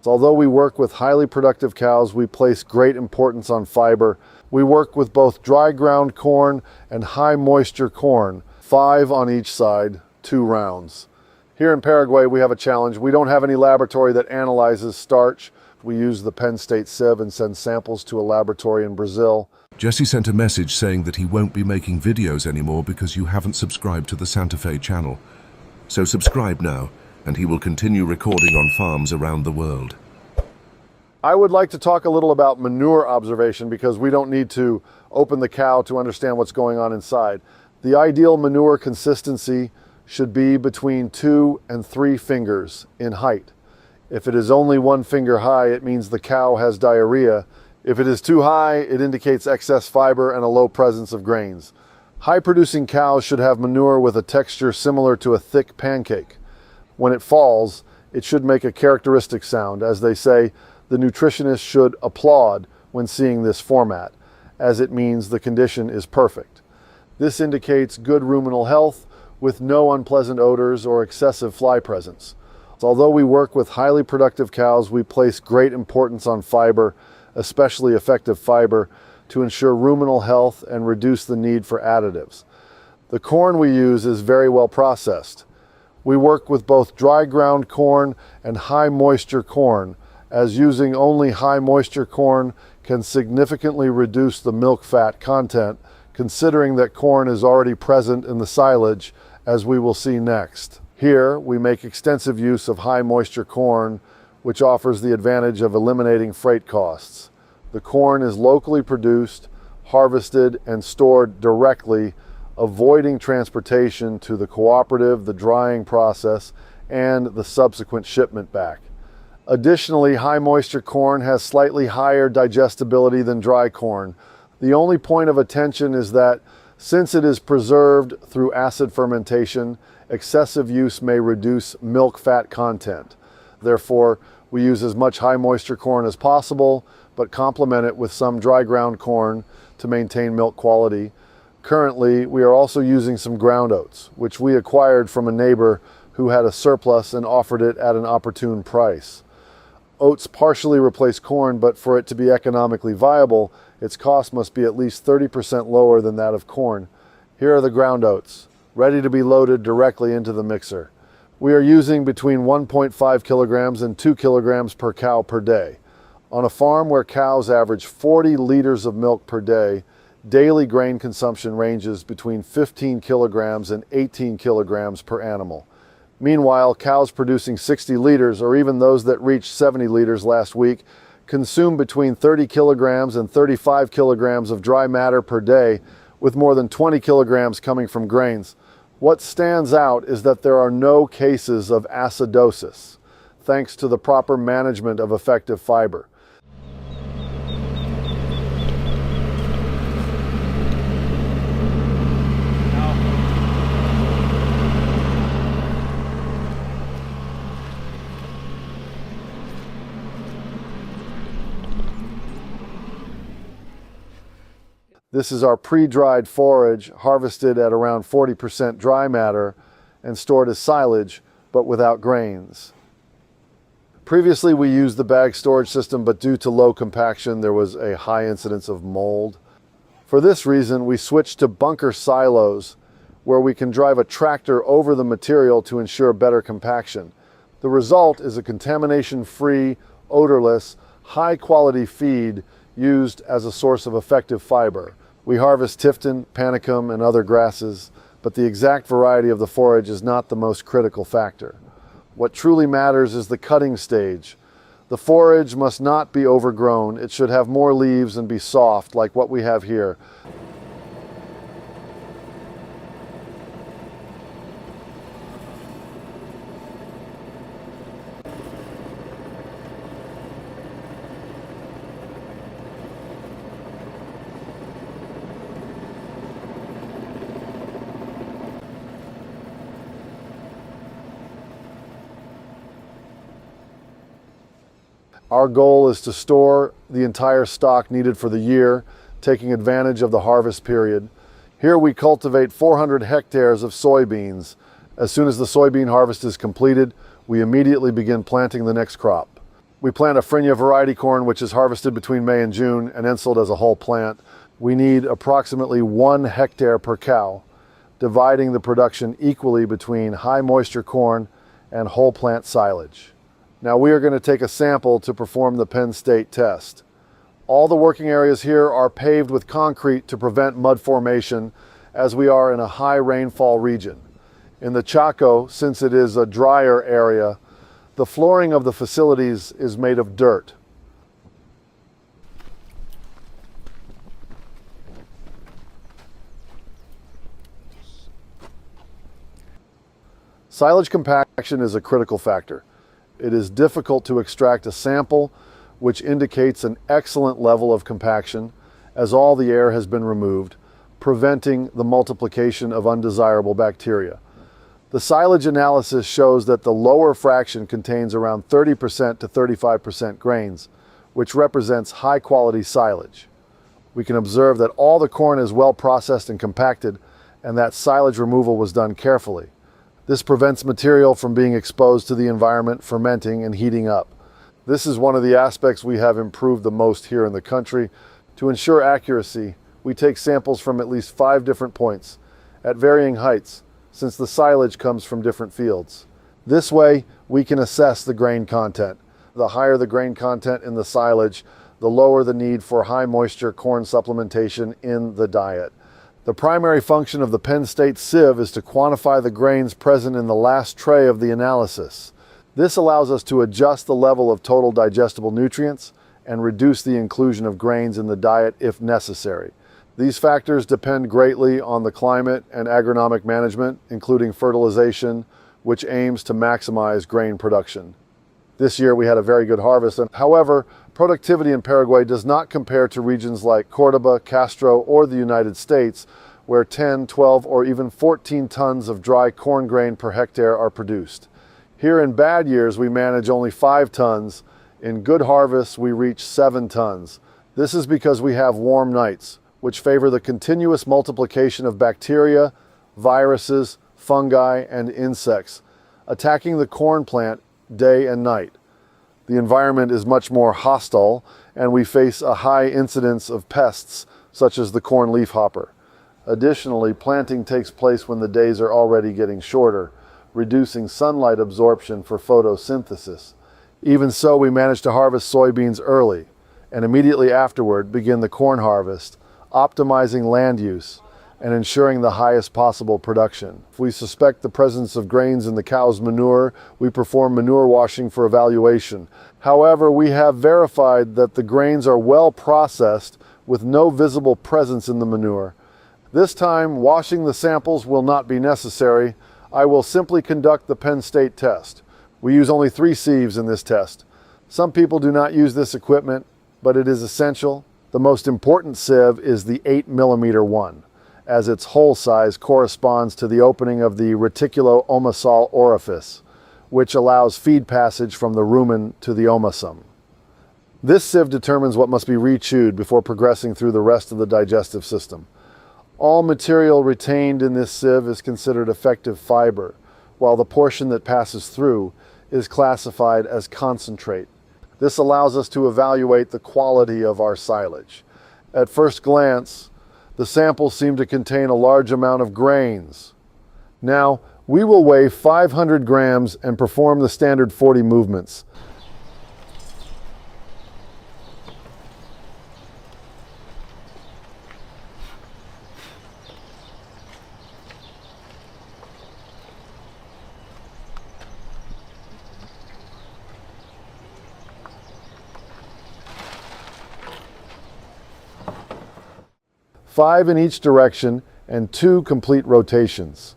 Although we work with highly productive cows, we place great importance on fiber. We work with both dry ground corn and high moisture corn, 5 on each side, 2 rounds. Here in Paraguay, we have a challenge. We don't have any laboratory that analyzes starch. We use the Penn State sieve and send samples to a laboratory in Brazil. Jesse sent a message saying that he won't be making videos anymore because you haven't subscribed to the Santa Fe channel. So subscribe now, and he will continue recording on farms around the world. I would like to talk a little about manure observation because we don't need to open the cow to understand what's going on inside. The ideal manure consistency should be between 2 and 3 fingers in height. If it is only 1 finger high, it means the cow has diarrhea. If it is too high, it indicates excess fiber and a low presence of grains. High-producing cows should have manure with a texture similar to a thick pancake. When it falls, it should make a characteristic sound. As they say, the nutritionist should applaud when seeing this format, as it means the condition is perfect. This indicates good ruminal health with no unpleasant odors or excessive fly presence. Although we work with highly productive cows, we place great importance on fiber, especially effective fiber, to ensure ruminal health and reduce the need for additives. The corn we use is very well processed. We work with both dry ground corn and high moisture corn, as using only high moisture corn can significantly reduce the milk fat content, considering that corn is already present in the silage, as we will see next. Here, we make extensive use of high moisture corn, which offers the advantage of eliminating freight costs. The corn is locally produced, harvested, and stored directly, avoiding transportation to the cooperative, the drying process, and the subsequent shipment back. Additionally, high moisture corn has slightly higher digestibility than dry corn. The only point of attention is that since it is preserved through acid fermentation, excessive use may reduce milk fat content. Therefore, we use as much high moisture corn as possible, but complement it with some dry ground corn to maintain milk quality. Currently, we are also using some ground oats, which we acquired from a neighbor who had a surplus and offered it at an opportune price. Oats partially replace corn, but for it to be economically viable, its cost must be at least 30% lower than that of corn. Here are the ground oats, ready to be loaded directly into the mixer. We are using between 1.5 kilograms and 2 kilograms per cow per day. On a farm where cows average 40 liters of milk per day, daily grain consumption ranges between 15 kilograms and 18 kilograms per animal. Meanwhile, cows producing 60 liters, or even those that reached 70 liters last week, consume between 30 kilograms and 35 kilograms of dry matter per day, with more than 20 kilograms coming from grains. What stands out is that there are no cases of acidosis, thanks to the proper management of effective fiber. This is our pre-dried forage, harvested at around 40% dry matter and stored as silage, but without grains. Previously, we used the bag storage system, but due to low compaction, there was a high incidence of mold. For this reason, we switched to bunker silos, where we can drive a tractor over the material to ensure better compaction. The result is a contamination-free, odorless, high-quality feed used as a source of effective fiber. We harvest tifton, panicum, and other grasses, but the exact variety of the forage is not the most critical factor. What truly matters is the cutting stage. The forage must not be overgrown. It should have more leaves and be soft, like what we have here. Our goal is to store the entire stock needed for the year, taking advantage of the harvest period. Here we cultivate 400 hectares of soybeans. As soon as the soybean harvest is completed, we immediately begin planting the next crop. We plant a Phrynia variety corn, which is harvested between May and June and then sold as a whole plant. We need approximately 1 hectare per cow, dividing the production equally between high moisture corn and whole plant silage. Now we are going to take a sample to perform the Penn State test. All the working areas here are paved with concrete to prevent mud formation, as we are in a high rainfall region. In the Chaco, since it is a drier area, the flooring of the facilities is made of dirt. Silage compaction is a critical factor. It is difficult to extract a sample which indicates an excellent level of compaction, as all the air has been removed, preventing the multiplication of undesirable bacteria. The silage analysis shows that the lower fraction contains around 30% to 35% grains, which represents high quality silage. We can observe that all the corn is well processed and compacted, and that silage removal was done carefully. This prevents material from being exposed to the environment, fermenting and heating up. This is one of the aspects we have improved the most here in the country. To ensure accuracy, we take samples from at least 5 different points, at varying heights, since the silage comes from different fields. This way, we can assess the grain content. The higher the grain content in the silage, the lower the need for high moisture corn supplementation in the diet. The primary function of the Penn State sieve is to quantify the grains present in the last tray of the analysis. This allows us to adjust the level of total digestible nutrients and reduce the inclusion of grains in the diet if necessary. These factors depend greatly on the climate and agronomic management, including fertilization, which aims to maximize grain production. This year we had a very good harvest, and however, productivity in Paraguay does not compare to regions like Cordoba, Castro, or the United States, where 10, 12, or even 14 tons of dry corn grain per hectare are produced. Here in bad years we manage only 5 tons. In good harvests we reach 7 tons. This is because we have warm nights, which favor the continuous multiplication of bacteria, viruses, fungi, and insects, attacking the corn plant day and night. The environment is much more hostile, and we face a high incidence of pests, such as the corn leafhopper. Additionally, planting takes place when the days are already getting shorter, reducing sunlight absorption for photosynthesis. Even so, we manage to harvest soybeans early, and immediately afterward begin the corn harvest, optimizing land use and ensuring the highest possible production. If we suspect the presence of grains in the cow's manure, we perform manure washing for evaluation. However, we have verified that the grains are well processed with no visible presence in the manure. This time, washing the samples will not be necessary. I will simply conduct the Penn State test. We use only 3 sieves in this test. Some people do not use this equipment, but it is essential. The most important sieve is the 8mm one, as its hole size corresponds to the opening of the reticulo-omasal orifice, which allows feed passage from the rumen to the omasum. This sieve determines what must be rechewed before progressing through the rest of the digestive system. All material retained in this sieve is considered effective fiber, while the portion that passes through is classified as concentrate. This allows us to evaluate the quality of our silage. At first glance, the samples seem to contain a large amount of grains. Now, we will weigh 500 grams and perform the standard 40 movements. Five in each direction and 2 complete rotations.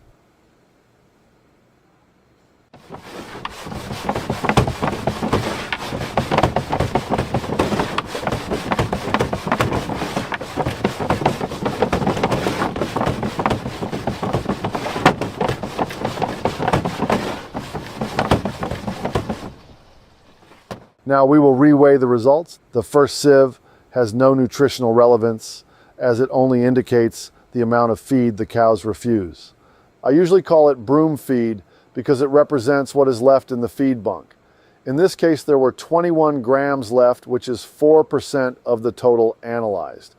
Now we will reweigh the results. The first sieve has no nutritional relevance, as it only indicates the amount of feed the cows refuse. I usually call it broom feed because it represents what is left in the feed bunk. In this case, there were 21 grams left, which is 4% of the total analyzed.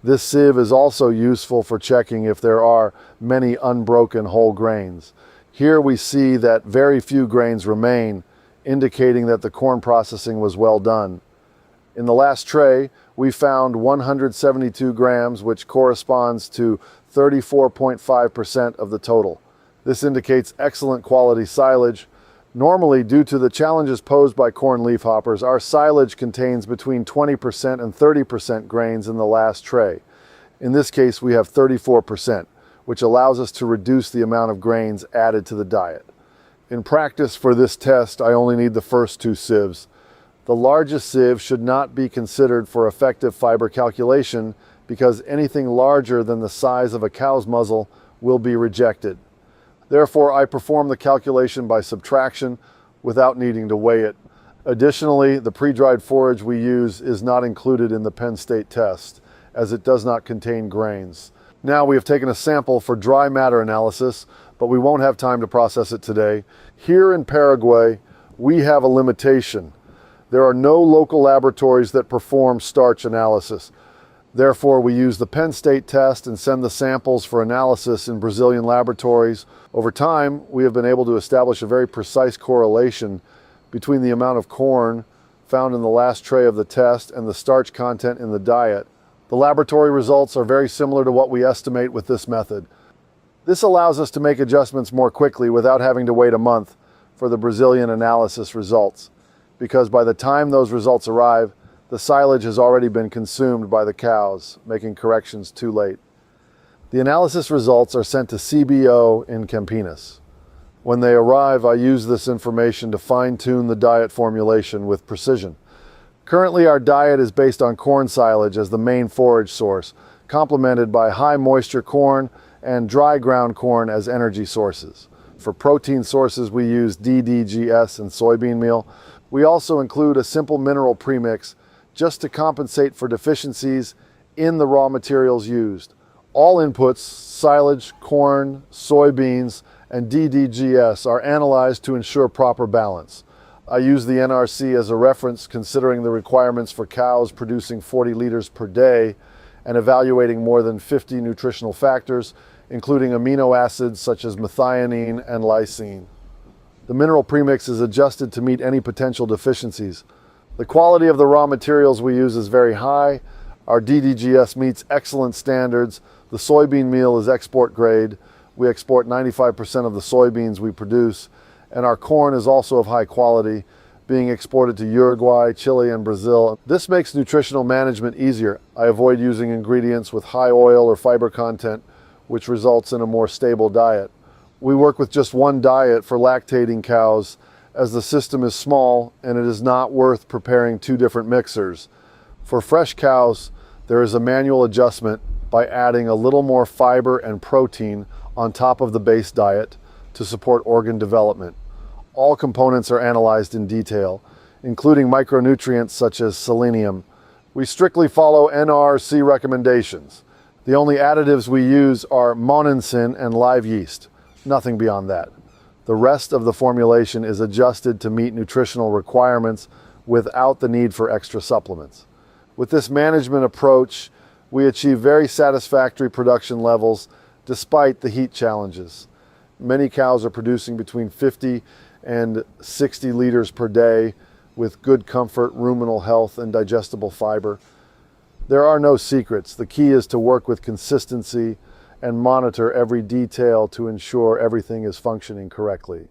This sieve is also useful for checking if there are many unbroken whole grains. Here we see that very few grains remain, indicating that the corn processing was well done. In the last tray, we found 172 grams, which corresponds to 34.5% of the total. This indicates excellent quality silage. Normally, due to the challenges posed by corn leafhoppers, our silage contains between 20% and 30% grains in the last tray. In this case, we have 34%, which allows us to reduce the amount of grains added to the diet. In practice for this test, I only need the first two sieves. The largest sieve should not be considered for effective fiber calculation because anything larger than the size of a cow's muzzle will be rejected. Therefore, I perform the calculation by subtraction without needing to weigh it. Additionally, the pre-dried forage we use is not included in the Penn State test, as it does not contain grains. Now we have taken a sample for dry matter analysis, but we won't have time to process it today. Here in Paraguay, we have a limitation. There are no local laboratories that perform starch analysis. Therefore, we use the Penn State test and send the samples for analysis in Brazilian laboratories. Over time, we have been able to establish a very precise correlation between the amount of corn found in the last tray of the test and the starch content in the diet. The laboratory results are very similar to what we estimate with this method. This allows us to make adjustments more quickly without having to wait a month for the Brazilian analysis results, because by the time those results arrive, the silage has already been consumed by the cows, making corrections too late. The analysis results are sent to CBO in Campinas. When they arrive, I use this information to fine-tune the diet formulation with precision. Currently, our diet is based on corn silage as the main forage source, complemented by high moisture corn and dry ground corn as energy sources. For protein sources, we use DDGS and soybean meal. We also include a simple mineral premix just to compensate for deficiencies in the raw materials used. All inputs, silage, corn, soybeans, and DDGS are analyzed to ensure proper balance. I use the NRC as a reference considering the requirements for cows producing 40 liters per day and evaluating more than 50 nutritional factors, including amino acids such as methionine and lysine. The mineral premix is adjusted to meet any potential deficiencies. The quality of the raw materials we use is very high. Our DDGS meets excellent standards. The soybean meal is export grade. We export 95% of the soybeans we produce, and our corn is also of high quality, being exported to Uruguay, Chile, and Brazil. This makes nutritional management easier. I avoid using ingredients with high oil or fiber content, which results in a more stable diet. We work with just one diet for lactating cows, as the system is small and it is not worth preparing two different mixers. For fresh cows, there is a manual adjustment by adding a little more fiber and protein on top of the base diet to support organ development. All components are analyzed in detail, including micronutrients such as selenium. We strictly follow NRC recommendations. The only additives we use are monensin and live yeast, nothing beyond that. The rest of the formulation is adjusted to meet nutritional requirements without the need for extra supplements. With this management approach, we achieve very satisfactory production levels despite the heat challenges. Many cows are producing between 50 and 60 liters per day with good comfort, ruminal health, and digestible fiber. There are no secrets. The key is to work with consistency and monitor every detail to ensure everything is functioning correctly.